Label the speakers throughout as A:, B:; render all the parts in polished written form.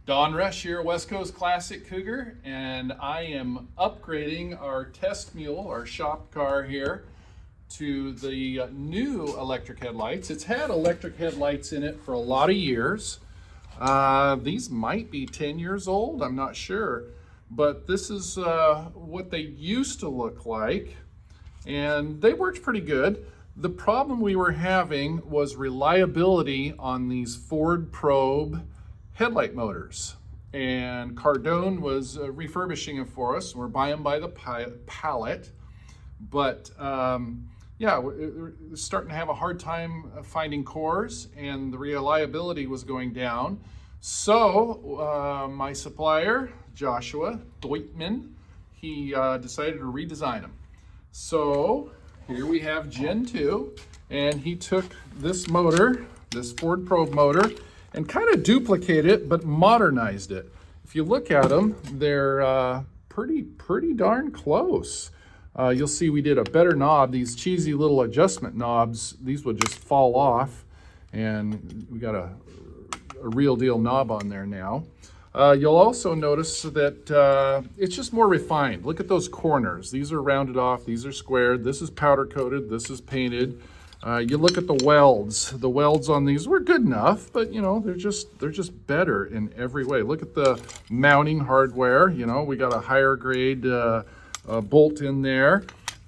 A: Don Rush here, West Coast Classic Cougar, and I am upgrading our test mule, our shop car here, to the new electric headlights. It's had electric headlights in it for a lot of years. These might be 10 years old, I'm not sure, but this is what they used to look like, and they worked pretty good. The problem we were having was reliability on these Ford Probe headlight motors, and Cardone was refurbishing them for us. We're buying them by the pallet, but yeah, we're starting to have a hard time finding cores, and the reliability was going down. So my supplier, Joshua Deutman, he decided to redesign them. So here we have Gen 2, and he took this motor, this Ford Probe motor, and kind of duplicated it, but modernized it. If you look at them, they're pretty darn close. You'll see we did a better knob. These cheesy little adjustment knobs, these would just fall off, and we got a real deal knob on there now. You'll also notice that it's just more refined. Look at those corners. These are rounded off, these are squared, this is powder coated, this is painted. You look at the welds. The welds on these were good enough, but you know, they're just better in every way. Look at the mounting hardware. You know, we got a higher grade bolt in there.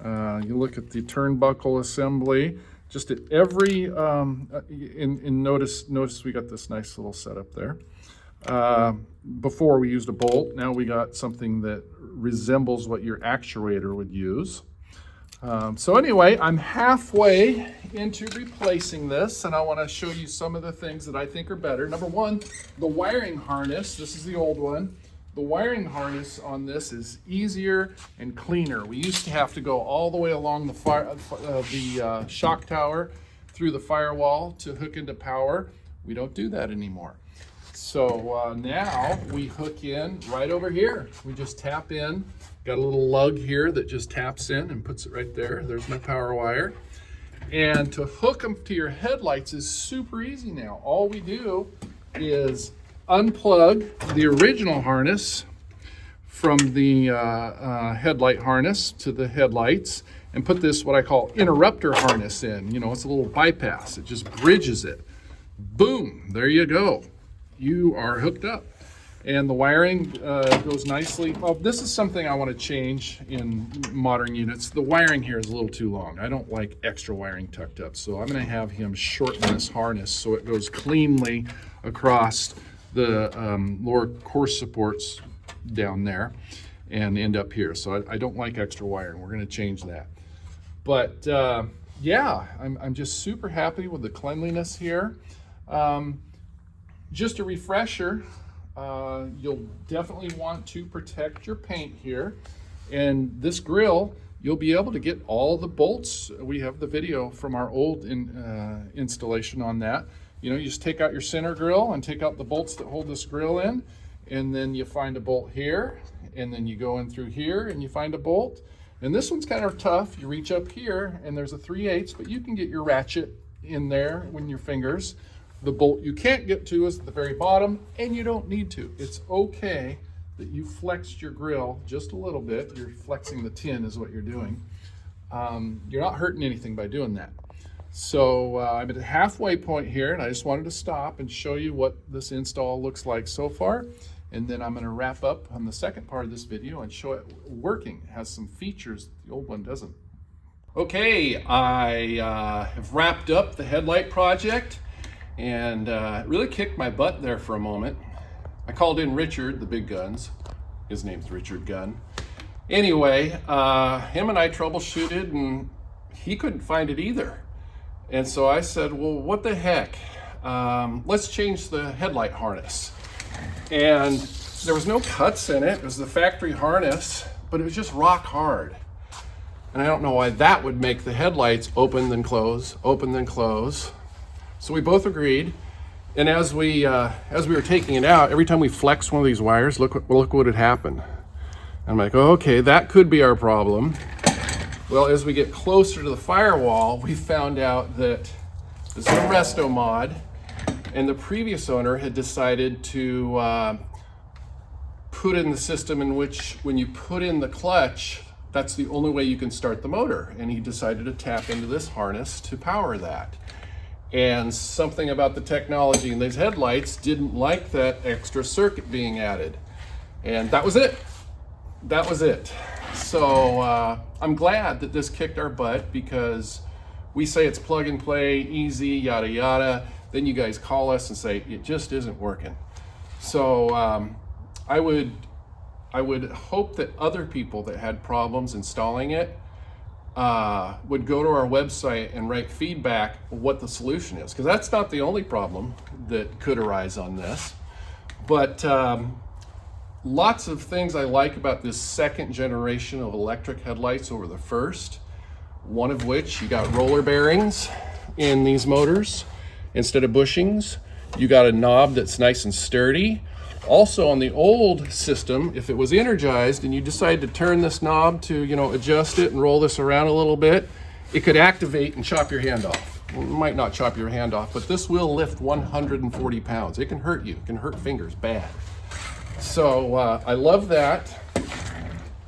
A: You look at the turnbuckle assembly. Just at every, notice we got this nice little setup there. Before we used a bolt, now we got something that resembles what your actuator would use. So anyway, I'm halfway into replacing this, and I want to show you some of the things that I think are better. Number one, the wiring harness. This is the old one. The wiring harness on this is easier and cleaner. We used to have to go all the way along the shock tower through the firewall to hook into power. We don't do that anymore. So now we hook in right over here. We just tap in. Got a little lug here that just taps in and puts it right there. There's my power wire. And to hook them to your headlights is super easy now. All we do is unplug the original harness from the headlight harness to the headlights and put this, what I call interrupter harness in. You know, it's a little bypass. It just bridges it. Boom, there you go. You are hooked up. And the wiring goes nicely. Well, this is something I want to change in modern units. The wiring here is a little too long. I don't like extra wiring tucked up. So I'm going to have him shorten this harness so it goes cleanly across the lower course supports down there and end up here. So I don't like extra wiring. We're going to change that. But yeah, I'm just super happy with the cleanliness here. Just a refresher, you'll definitely want to protect your paint here. And this grill, you'll be able to get all the bolts. We have the video from our old installation on that. You know, you just take out your center grill and take out the bolts that hold this grill in, and then you find a bolt here, and then you go in through here and you find a bolt. And this one's kind of tough. You reach up here and there's a 3/8, but you can get your ratchet in there with your fingers. The bolt you can't get to is at the very bottom, and you don't need to. It's okay that you flexed your grill just a little bit. You're flexing the tin is what you're doing. You're not hurting anything by doing that. So I'm at a halfway point here, and I just wanted to stop and show you what this install looks like so far. And then I'm going to wrap up on the second part of this video and show it working. It has some features the old one doesn't. Okay, I have wrapped up the headlight project. And it really kicked my butt there for a moment. I called in Richard, the big guns. His name's Richard Gunn. Anyway, him and I troubleshooted, and he couldn't find it either. And so I said, well, what the heck? Let's change the headlight harness. And there was no cuts in it. It was the factory harness, but it was just rock hard. And I don't know why that would make the headlights open then close, open then close. So we both agreed, and as we were taking it out, every time we flexed one of these wires, look what had happened. I'm like, oh, okay, that could be our problem. Well, as we get closer to the firewall, we found out that this is a resto mod, And the previous owner had decided to put in the system in which when you put in the clutch, that's the only way you can start the motor. And he decided to tap into this harness to power that. And something about the technology in these headlights didn't like that extra circuit being added. And that was it. That was it. So I'm glad that this kicked our butt, because we say it's plug and play, easy, yada yada. Then you guys call us and say it just isn't working. So I would hope that other people that had problems installing it would go to our website and write feedback what the solution is, because that's not the only problem that could arise on this. But lots of things I like about this second generation of electric headlights over the first, one of which you got roller bearings in these motors instead of bushings. You got a knob that's nice and sturdy. Also on the old system, if it was energized and you decide to turn this knob to, adjust it and roll this around a little bit, it could activate and chop your hand off. Well, it might not chop your hand off, but this will lift 140 pounds. It can hurt you, it can hurt fingers bad. So I love that.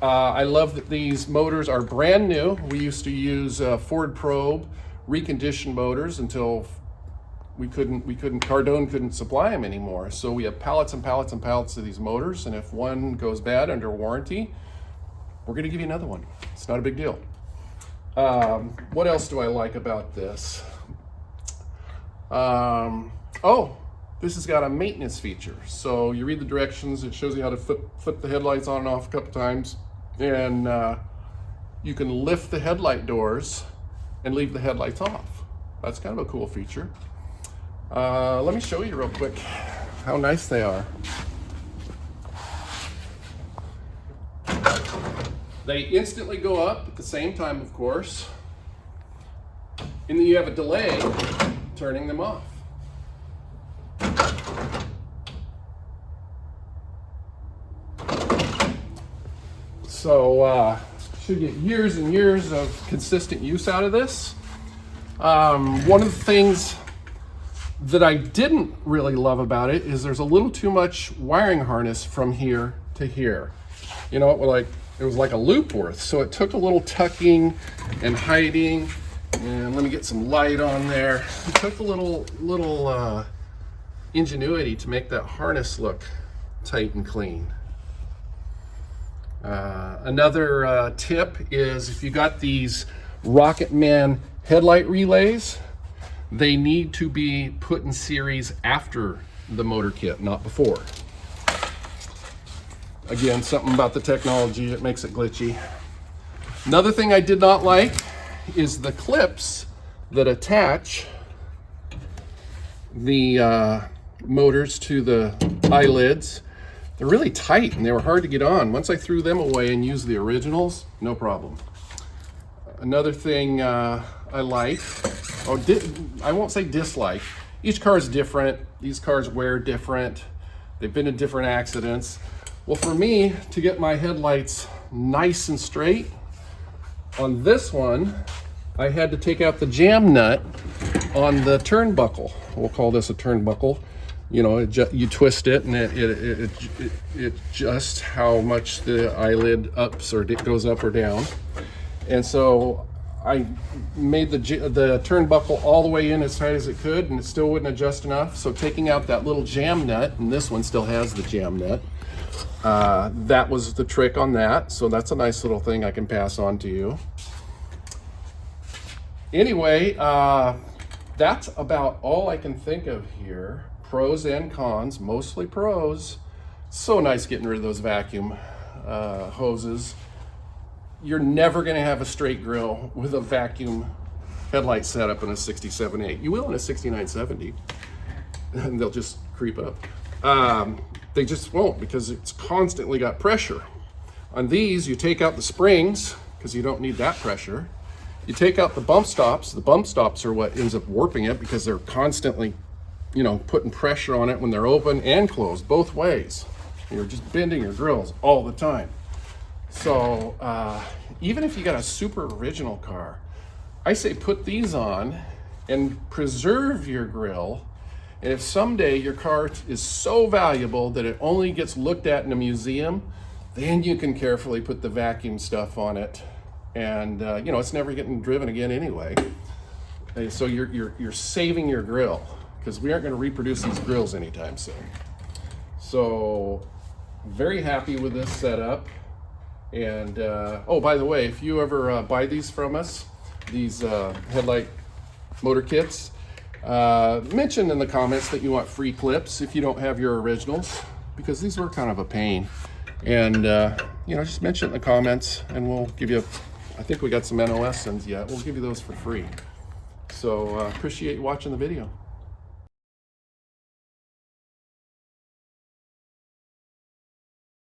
A: I love that these motors are brand new. We used to use Ford Probe reconditioned motors until Cardone couldn't supply them anymore. So we have pallets and pallets and pallets of these motors, and if one goes bad under warranty, we're gonna give you another one. It's not a big deal. What else do I like about this? This has got a maintenance feature. So you read the directions, it shows you how to flip the headlights on and off a couple times, and you can lift the headlight doors and leave the headlights off. That's kind of a cool feature. Let me show you real quick how nice they are. They instantly go up at the same time, of course, and then you have a delay turning them off. So should get years and years of consistent use out of this. One of the things that I didn't really love about it is there's a little too much wiring harness from here to here. It was like a loop worth. So it took a little tucking and hiding, and let me get some light on there. It took a little ingenuity to make that harness look tight and clean. Another tip is if you got these Rocket Man headlight relays, they need to be put in series after the motor kit, not before. Again, something about the technology, it makes it glitchy. Another thing I did not like is the clips that attach the motors to the eyelids. They're really tight and they were hard to get on. Once I threw them away and used the originals, no problem. Another thing I like, I won't say dislike. Each car is different. These cars wear different. They've been in different accidents. Well, for me, to get my headlights nice and straight, on this one, I had to take out the jam nut on the turnbuckle. We'll call this a turnbuckle. You twist it and it adjusts how much the eyelid ups or it goes up or down. And so I made the turnbuckle all the way in as tight as it could, and it still wouldn't adjust enough. So taking out that little jam nut, and this one still has the jam nut, that was the trick on that. So that's a nice little thing I can pass on to you. Anyway, that's about all I can think of here. Pros and cons, mostly pros. So nice getting rid of those vacuum hoses. You're never gonna have a straight grill with a vacuum headlight setup in a 67.8. You will in a 6970, and they'll just creep up. They just won't, because it's constantly got pressure. On these, you take out the springs, because you don't need that pressure. You take out the bump stops. The bump stops are what ends up warping it, because they're constantly putting pressure on it when they're open and closed, both ways. You're just bending your grills all the time. So even if you got a super original car, I say put these on and preserve your grill And if someday your car is so valuable that it only gets looked at in a museum, then you can carefully put the vacuum stuff on it. And you know, it's never getting driven again anyway. And so you're saving your grill, because we aren't going to reproduce these grills anytime soon. So very happy with this setup. And oh, by the way, if you ever buy these from us, these Headlight motor kits, mention in the comments that you want free clips if you don't have your originals, because these were kind of a pain. And you know, just mention it in the comments and we'll give you, I think we got some NOS ones yet, we'll give you those for free. So appreciate you watching the video.